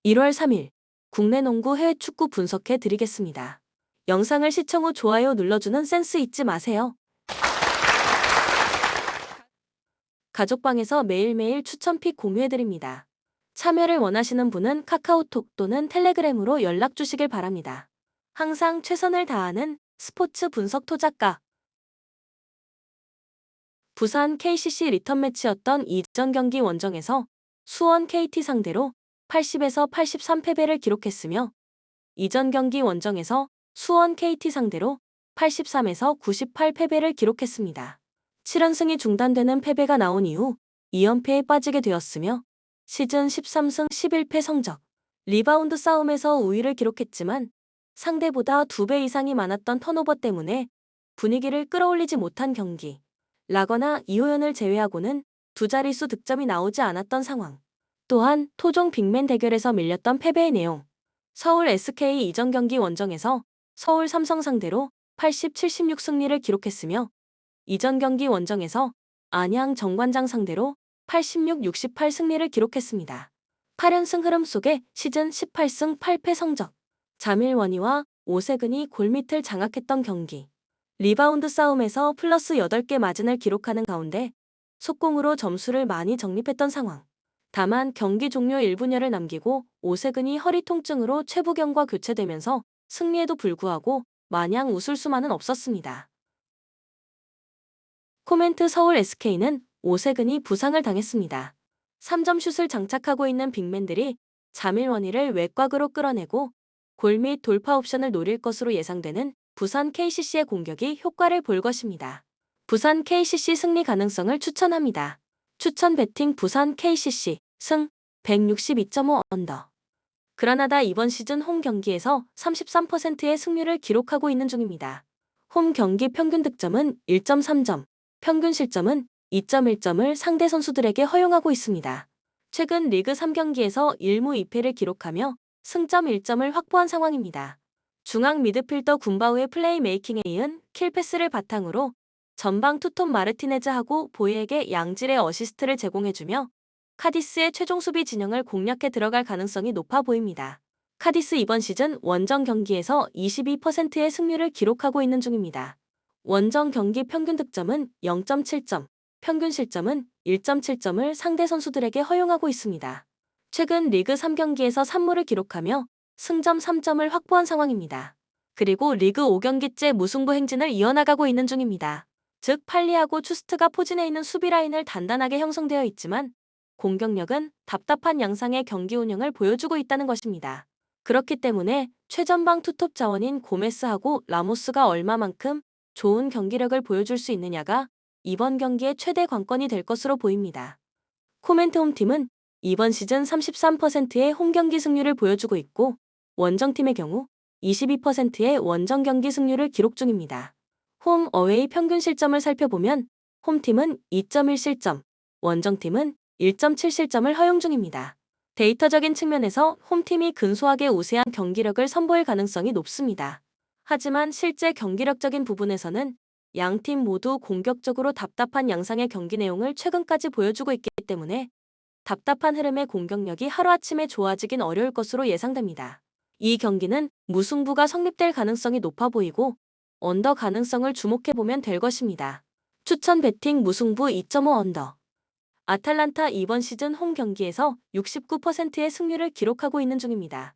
1월 3일 국내 농구 해외 축구 분석해 드리겠습니다. 영상을 시청 후 좋아요 눌러주는 센스 잊지 마세요. 가족방에서 매일매일 추천픽 공유해 드립니다. 참여를 원하시는 분은 카카오톡 또는 텔레그램으로 연락 주시길 바랍니다. 항상 최선을 다하는 스포츠 분석 토작가. 부산 KCC 리턴 매치였던 이전 경기 원정에서 수원 KT 상대로 80에서 83 패배를 기록했으며 이전 경기 원정에서 수원 KT 상대로 83에서 98 패배를 기록했습니다. 7연승이 중단되는 패배가 나온 이후 2연패에 빠지게 되었으며 시즌 13승 11패 성적, 리바운드 싸움에서 우위를 기록했지만 상대보다 2배 이상이 많았던 턴오버 때문에 분위기를 끌어올리지 못한 경기. 라거나 이호연을 제외하고는 두 자릿수 득점이 나오지 않았던 상황. 또한 토종 빅맨 대결에서 밀렸던 패배의 내용. 서울 SK 이전 경기 원정에서 서울 삼성 상대로 80-76 승리를 기록했으며 이전 경기 원정에서 안양 정관장 상대로 86-68 승리를 기록했습니다. 8연승 흐름 속에 시즌 18승 8패 성적. 자밀원이와 오세근이 골밑을 장악했던 경기. 리바운드 싸움에서 플러스 8개 마진을 기록하는 가운데 속공으로 점수를 많이 적립했던 상황. 다만 경기 종료 1분여를 남기고 오세근이 허리 통증으로 최부경과 교체되면서 승리에도 불구하고 마냥 웃을 수만은 없었습니다. 코멘트 서울 SK는 오세근이 부상을 당했습니다. 3점 슛을 장착하고 있는 빅맨들이 자밀원이를 외곽으로 끌어내고 골 및 돌파 옵션을 노릴 것으로 예상되는 부산 KCC의 공격이 효과를 볼 것입니다. 부산 KCC 승리 가능성을 추천합니다. 추천 배팅 부산 KCC 승 162.5 언더. 그라나다 이번 시즌 홈 경기에서 33%의 승률을 기록하고 있는 중입니다. 홈 경기 평균 득점은 1.3점, 평균 실점은 2.1점을 상대 선수들에게 허용하고 있습니다. 최근 리그 3경기에서 1무 2패를 기록하며 승점 1점을 확보한 상황입니다. 중앙 미드필더 군바우의 플레이메이킹에 이은 킬패스를 바탕으로 전방 투톱 마르티네즈하고 보이에게 양질의 어시스트를 제공해주며 카디스의 최종 수비 진영을 공략해 들어갈 가능성이 높아 보입니다. 카디스 이번 시즌 원정 경기에서 22%의 승률을 기록하고 있는 중입니다. 원정 경기 평균 득점은 0.7점, 평균 실점은 1.7점을 상대 선수들에게 허용하고 있습니다. 최근 리그 3경기에서 3무를 기록하며 승점 3점을 확보한 상황입니다. 그리고 리그 5경기째 무승부 행진을 이어나가고 있는 중입니다. 즉 팔리하고 추스트가 포진해 있는 수비 라인을 단단하게 형성되어 있지만 공격력은 답답한 양상의 경기 운영을 보여주고 있다는 것입니다. 그렇기 때문에 최전방 투톱 자원인 고메스하고 라모스가 얼마만큼 좋은 경기력을 보여줄 수 있느냐가 이번 경기의 최대 관건이 될 것으로 보입니다. 코멘트 홈팀은 이번 시즌 33%의 홈경기 승률을 보여주고 있고 원정팀의 경우 22%의 원정 경기 승률을 기록 중입니다. 홈 어웨이 평균 실점을 살펴보면 홈팀은 2.1 실점, 원정팀은 1.7 실점을 허용 중입니다. 데이터적인 측면에서 홈팀이 근소하게 우세한 경기력을 선보일 가능성이 높습니다. 하지만 실제 경기력적인 부분에서는 양팀 모두 공격적으로 답답한 양상의 경기 내용을 최근까지 보여주고 있기 때문에 답답한 흐름의 공격력이 하루아침에 좋아지긴 어려울 것으로 예상됩니다. 이 경기는 무승부가 성립될 가능성이 높아 보이고 언더 가능성을 주목해보면 될 것입니다. 추천 배팅 무승부 2.5 언더. 아탈란타 이번 시즌 홈 경기에서 69%의 승률을 기록하고 있는 중입니다.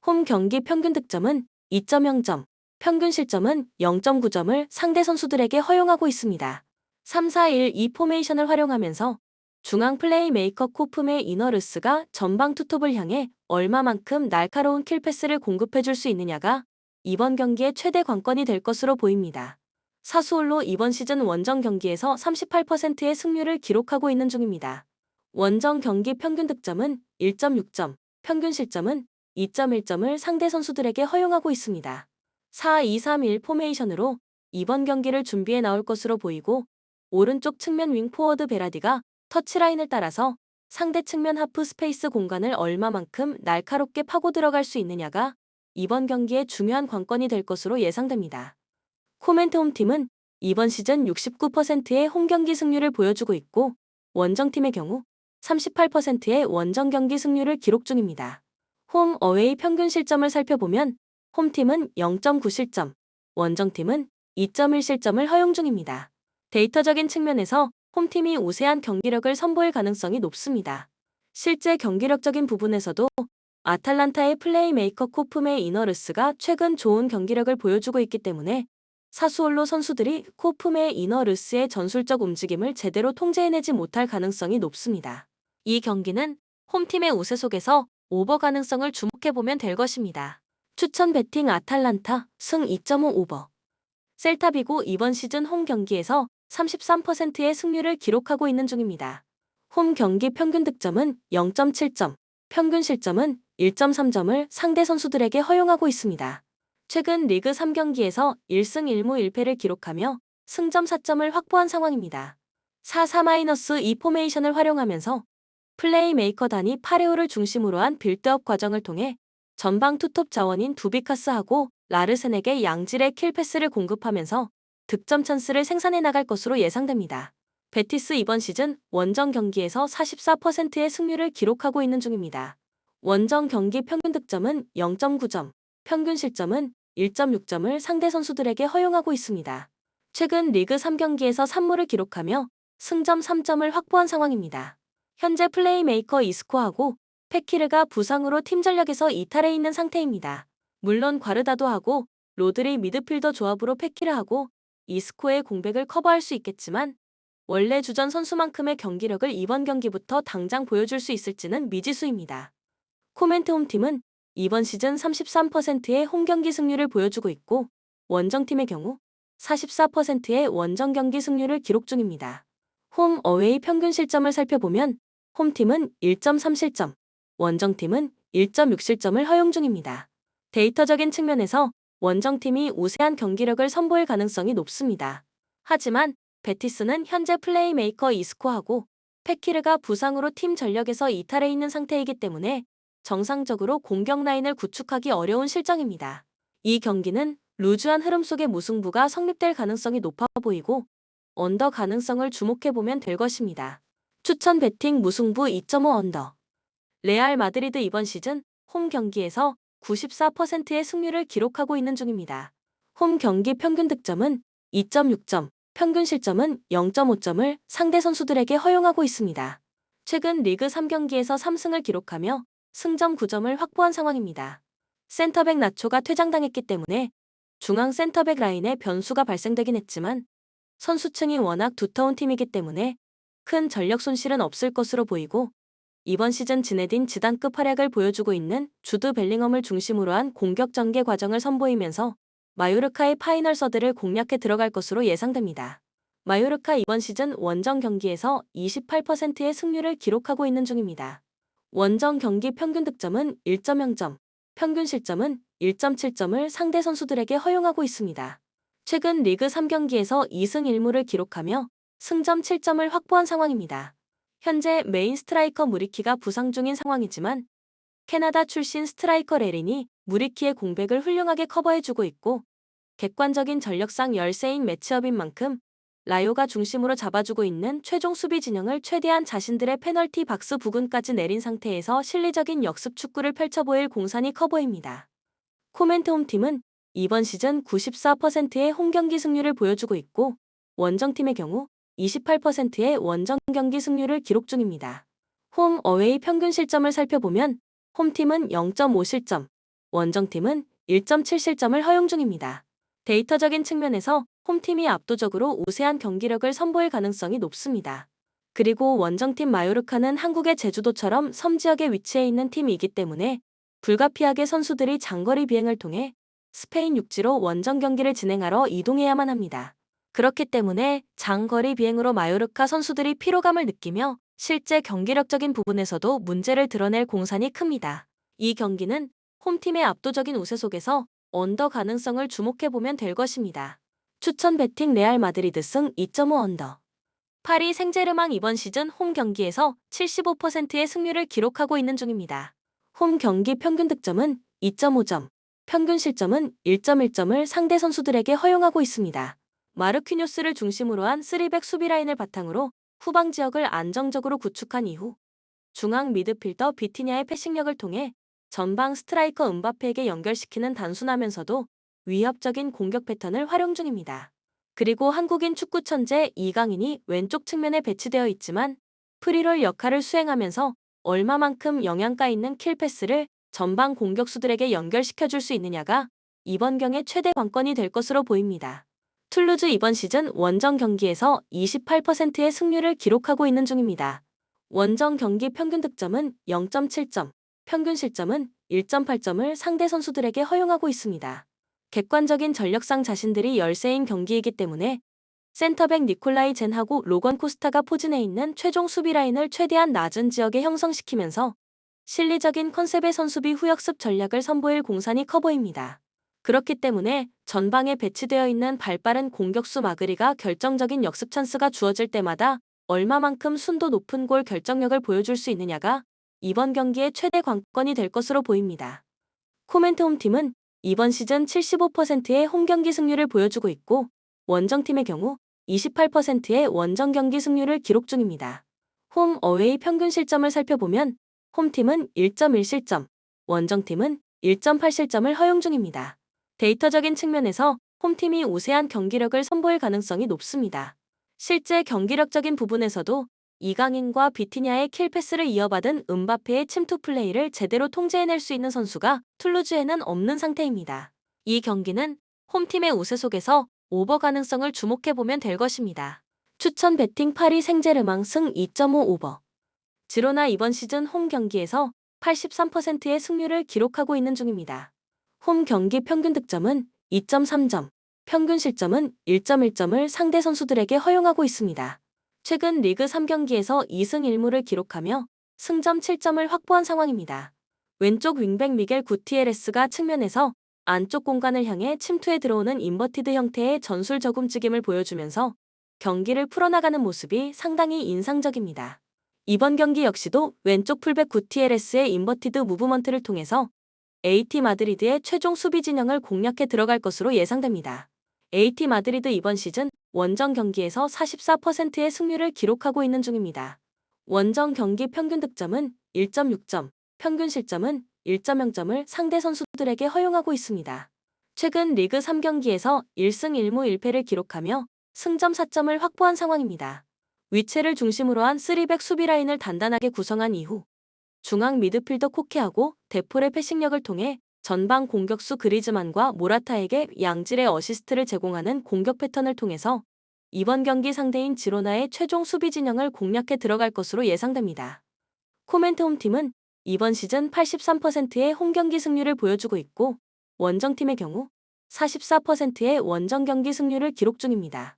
홈 경기 평균 득점은 2.0점, 평균 실점은 0.9점을 상대 선수들에게 허용하고 있습니다. 3-4-1-2 포메이션을 활용하면서 중앙 플레이메이커 코프메 이너르스가 전방 투톱을 향해 얼마만큼 날카로운 킬패스를 공급해줄 수 있느냐가 이번 경기의 최대 관건이 될 것으로 보입니다. 사수올로 이번 시즌 원정 경기에서 38%의 승률을 기록하고 있는 중입니다. 원정 경기 평균 득점은 1.6점, 평균 실점은 2.1점을 상대 선수들에게 허용하고 있습니다. 4-2-3-1 포메이션으로 이번 경기를 준비해 나올 것으로 보이고 오른쪽 측면 윙 포워드 베라디가 터치라인을 따라서 상대 측면 하프 스페이스 공간을 얼마만큼 날카롭게 파고 들어갈 수 있느냐가 이번 경기의 중요한 관건이 될 것으로 예상됩니다. 코멘트 홈팀은 이번 시즌 69%의 홈경기 승률을 보여주고 있고 원정팀의 경우 38%의 원정 경기 승률을 기록 중입니다. 홈 어웨이 평균 실점을 살펴보면 홈팀은 0.9 실점, 원정팀은 2.1 실점을 허용 중입니다. 데이터적인 측면에서 홈팀이 우세한 경기력을 선보일 가능성이 높습니다. 실제 경기력적인 부분에서도 아탈란타의 플레이메이커 코프메 이너르스가 최근 좋은 경기력을 보여주고 있기 때문에 사수올로 선수들이 코프메 이너르스의 전술적 움직임을 제대로 통제해내지 못할 가능성이 높습니다. 이 경기는 홈팀의 우세 속에서 오버 가능성을 주목해보면 될 것입니다. 추천 배팅 아탈란타 승 2.5 오버. 셀타비고 이번 시즌 홈 경기에서 33%의 승률을 기록하고 있는 중입니다. 홈 경기 평균 득점은 0.7점, 평균 실점은 1.3점을 상대 선수들에게 허용하고 있습니다. 최근 리그 3경기에서 1승 1무 1패를 기록하며 승점 4점을 확보한 상황입니다. 4-4-2 포메이션을 활용하면서 플레이메이커 단위 파레오를 중심으로 한 빌드업 과정을 통해 전방 투톱 자원인 두비카스하고 라르센에게 양질의 킬패스를 공급하면서 득점 찬스를 생산해 나갈 것으로 예상됩니다. 베티스 이번 시즌 원정 경기에서 44%의 승률을 기록하고 있는 중입니다. 원정 경기 평균 득점은 0.9점, 평균 실점은 1.6점을 상대 선수들에게 허용하고 있습니다. 최근 리그 3경기에서 3무를 기록하며 승점 3점을 확보한 상황입니다. 현재 플레이메이커 이스코하고 페키르가 부상으로 팀 전력에서 이탈해 있는 상태입니다. 물론 과르다도하고 로드리 미드필더 조합으로 페키르하고 이스코의 공백을 커버할 수 있겠지만 원래 주전 선수만큼의 경기력을 이번 경기부터 당장 보여줄 수 있을지는 미지수입니다. 코멘트 홈팀은 이번 시즌 33%의 홈경기 승률을 보여주고 있고 원정팀의 경우 44%의 원정 경기 승률을 기록 중입니다. 홈 어웨이 평균 실점을 살펴보면 홈팀은 1.3 실점, 원정팀은 1.6 실점을 허용 중입니다. 데이터적인 측면에서 원정팀이 우세한 경기력을 선보일 가능성이 높습니다. 하지만 베티스는 현재 플레이메이커 이스코하고 페키르가 부상으로 팀 전력에서 이탈해 있는 상태이기 때문에 정상적으로 공격 라인을 구축하기 어려운 실정입니다. 이 경기는 루즈한 흐름 속의 무승부가 성립될 가능성이 높아 보이고 언더 가능성을 주목해보면 될 것입니다. 추천 배팅 무승부 2.5 언더. 레알 마드리드 이번 시즌 홈 경기에서 94%의 승률을 기록하고 있는 중입니다. 홈 경기 평균 득점은 2.6점, 평균 실점은 0.5점을 상대 선수들에게 허용하고 있습니다. 최근 리그 3경기에서 3승을 기록하며 승점 9점을 확보한 상황입니다. 센터백 나초가 퇴장당했기 때문에 중앙 센터백 라인에 변수가 발생되긴 했지만 선수층이 워낙 두터운 팀이기 때문에 큰 전력 손실은 없을 것으로 보이고 이번 시즌 지네딘 지단급 활약을 보여주고 있는 주드 벨링엄을 중심으로 한 공격 전개 과정을 선보이면서 마요르카의 파이널 서드를 공략해 들어갈 것으로 예상됩니다. 마요르카 이번 시즌 원정 경기에서 28%의 승률을 기록하고 있는 중입니다. 원정 경기 평균 득점은 1.0점, 평균 실점은 1.7점을 상대 선수들에게 허용하고 있습니다. 최근 리그 3경기에서 2승 1무를 기록하며 승점 7점을 확보한 상황입니다. 현재 메인 스트라이커 무리키가 부상 중인 상황이지만 캐나다 출신 스트라이커 레린이 무리키의 공백을 훌륭하게 커버해주고 있고 객관적인 전력상 열세인 매치업인 만큼 라요가 중심으로 잡아주고 있는 최종 수비 진영을 최대한 자신들의 페널티 박스 부근까지 내린 상태에서 실리적인 역습 축구를 펼쳐보일 공산이 커 보입니다. 코멘트 홈팀은 이번 시즌 94%의 홈경기 승률을 보여주고 있고 원정팀의 경우 28%의 원정 경기 승률을 기록 중입니다. 홈 어웨이 평균 실점을 살펴보면 홈팀은 0.5 실점, 원정팀은 1.7 실점을 허용 중입니다. 데이터적인 측면에서 홈팀이 압도적으로 우세한 경기력을 선보일 가능성이 높습니다. 그리고 원정팀 마요르카는 한국의 제주도처럼 섬지역에 위치해 있는 팀이기 때문에 불가피하게 선수들이 장거리 비행을 통해 스페인 육지로 원정 경기를 진행하러 이동해야만 합니다. 그렇기 때문에 장거리 비행으로 마요르카 선수들이 피로감을 느끼며 실제 경기력적인 부분에서도 문제를 드러낼 공산이 큽니다. 이 경기는 홈팀의 압도적인 우세 속에서 언더 가능성을 주목해보면 될 것입니다. 추천 배팅 레알 마드리드 승 2.5 언더. 파리 생제르맹 이번 시즌 홈 경기에서 75%의 승률을 기록하고 있는 중입니다. 홈 경기 평균 득점은 2.5점, 평균 실점은 1.1점을 상대 선수들에게 허용하고 있습니다. 마르퀴뉴스를 중심으로 한 3백 수비 라인을 바탕으로 후방 지역을 안정적으로 구축한 이후 중앙 미드필더 비티냐의 패싱력을 통해 전방 스트라이커 음바페에게 연결시키는 단순하면서도 위협적인 공격 패턴을 활용 중입니다. 그리고 한국인 축구 천재 이강인이 왼쪽 측면에 배치되어 있지만 프리롤 역할을 수행하면서 얼마만큼 영양가 있는 킬패스를 전방 공격수들에게 연결시켜줄 수 있느냐가 이번 경의 최대 관건이 될 것으로 보입니다. 툴루즈 이번 시즌 원정 경기에서 28%의 승률을 기록하고 있는 중입니다. 원정 경기 평균 득점은 0.7점, 평균 실점은 1.8점을 상대 선수들에게 허용하고 있습니다. 객관적인 전력상 자신들이 열세인 경기이기 때문에 센터백 니콜라이 젠하고 로건 코스타가 포진해 있는 최종 수비 라인을 최대한 낮은 지역에 형성시키면서 실리적인 컨셉의 선수비 후역습 전략을 선보일 공산이 커 보입니다. 그렇기 때문에 전방에 배치되어 있는 발빠른 공격수 마그리가 결정적인 역습 찬스가 주어질 때마다 얼마만큼 순도 높은 골 결정력을 보여줄 수 있느냐가 이번 경기의 최대 관건이 될 것으로 보입니다. 코멘트 홈팀은 이번 시즌 75%의 홈경기 승률을 보여주고 있고 원정팀의 경우 28%의 원정 경기 승률을 기록 중입니다. 홈 어웨이 평균 실점을 살펴보면 홈팀은 1.1실점, 원정팀은 1.8실점을 허용 중입니다. 데이터적인 측면에서 홈팀이 우세한 경기력을 선보일 가능성이 높습니다. 실제 경기력적인 부분에서도 이강인과 비티냐의 킬패스를 이어받은 음바페의 침투 플레이를 제대로 통제해낼 수 있는 선수가 툴루즈에는 없는 상태입니다. 이 경기는 홈팀의 우세 속에서 오버 가능성을 주목해보면 될 것입니다. 추천 베팅 파리 생제르맹 승 2.5 오버. 지로나 이번 시즌 홈 경기에서 83%의 승률을 기록하고 있는 중입니다. 홈 경기 평균 득점은 2.3점, 평균 실점은 1.1점을 상대 선수들에게 허용하고 있습니다. 최근 리그 3경기에서 2승 1무를 기록하며 승점 7점을 확보한 상황입니다. 왼쪽 윙백 미겔 구티에레스가 측면에서 안쪽 공간을 향해 침투해 들어오는 인버티드 형태의 전술 저금찍임을 보여주면서 경기를 풀어나가는 모습이 상당히 인상적입니다. 이번 경기 역시도 왼쪽 풀백 구티에레스의 인버티드 무브먼트를 통해서 AT 마드리드의 최종 수비 진영을 공략해 들어갈 것으로 예상됩니다. AT 마드리드 이번 시즌 원정 경기에서 44%의 승률을 기록하고 있는 중입니다. 원정 경기 평균 득점은 1.6점, 평균 실점은 1.0점을 상대 선수들에게 허용하고 있습니다. 최근 리그 3경기에서 1승 1무 1패를 기록하며 승점 4점을 확보한 상황입니다. 위체를 중심으로 한 3백 수비 라인을 단단하게 구성한 이후 중앙 미드필더 코케하고 데폴의 패싱력을 통해 전방 공격수 그리즈만과 모라타에게 양질의 어시스트를 제공하는 공격 패턴을 통해서 이번 경기 상대인 지로나의 최종 수비 진영을 공략해 들어갈 것으로 예상됩니다. 코멘트 홈팀은 이번 시즌 83%의 홈경기 승률을 보여주고 있고 원정팀의 경우 44%의 원정 경기 승률을 기록 중입니다.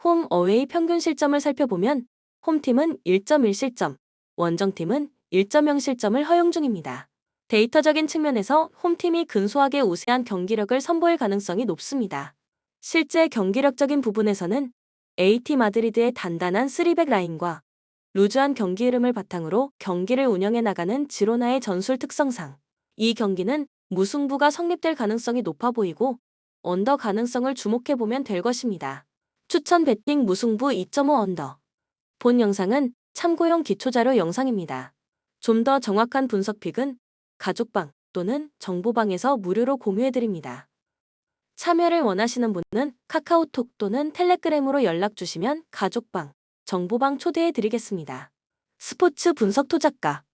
홈 어웨이 평균 실점을 살펴보면 홈팀은 1.1실점, 원정팀은 1.0실점을 허용 중입니다. 데이터적인 측면에서 홈팀이 근소하게 우세한 경기력을 선보일 가능성이 높습니다. 실제 경기력적인 부분에서는 AT 마드리드의 단단한 3백 라인과 루즈한 경기 흐름을 바탕으로 경기를 운영해 나가는 지로나의 전술 특성상 이 경기는 무승부가 성립될 가능성이 높아 보이고 언더 가능성을 주목해보면 될 것입니다. 추천 베팅 무승부 2.5 언더. 본 영상은 참고용 기초자료 영상입니다. 좀 더 정확한 분석 픽은 가족방 또는 정보방에서 무료로 공유해드립니다. 참여를 원하시는 분은 카카오톡 또는 텔레그램으로 연락 주시면 가족방, 정보방 초대해드리겠습니다. 스포츠 분석 토작가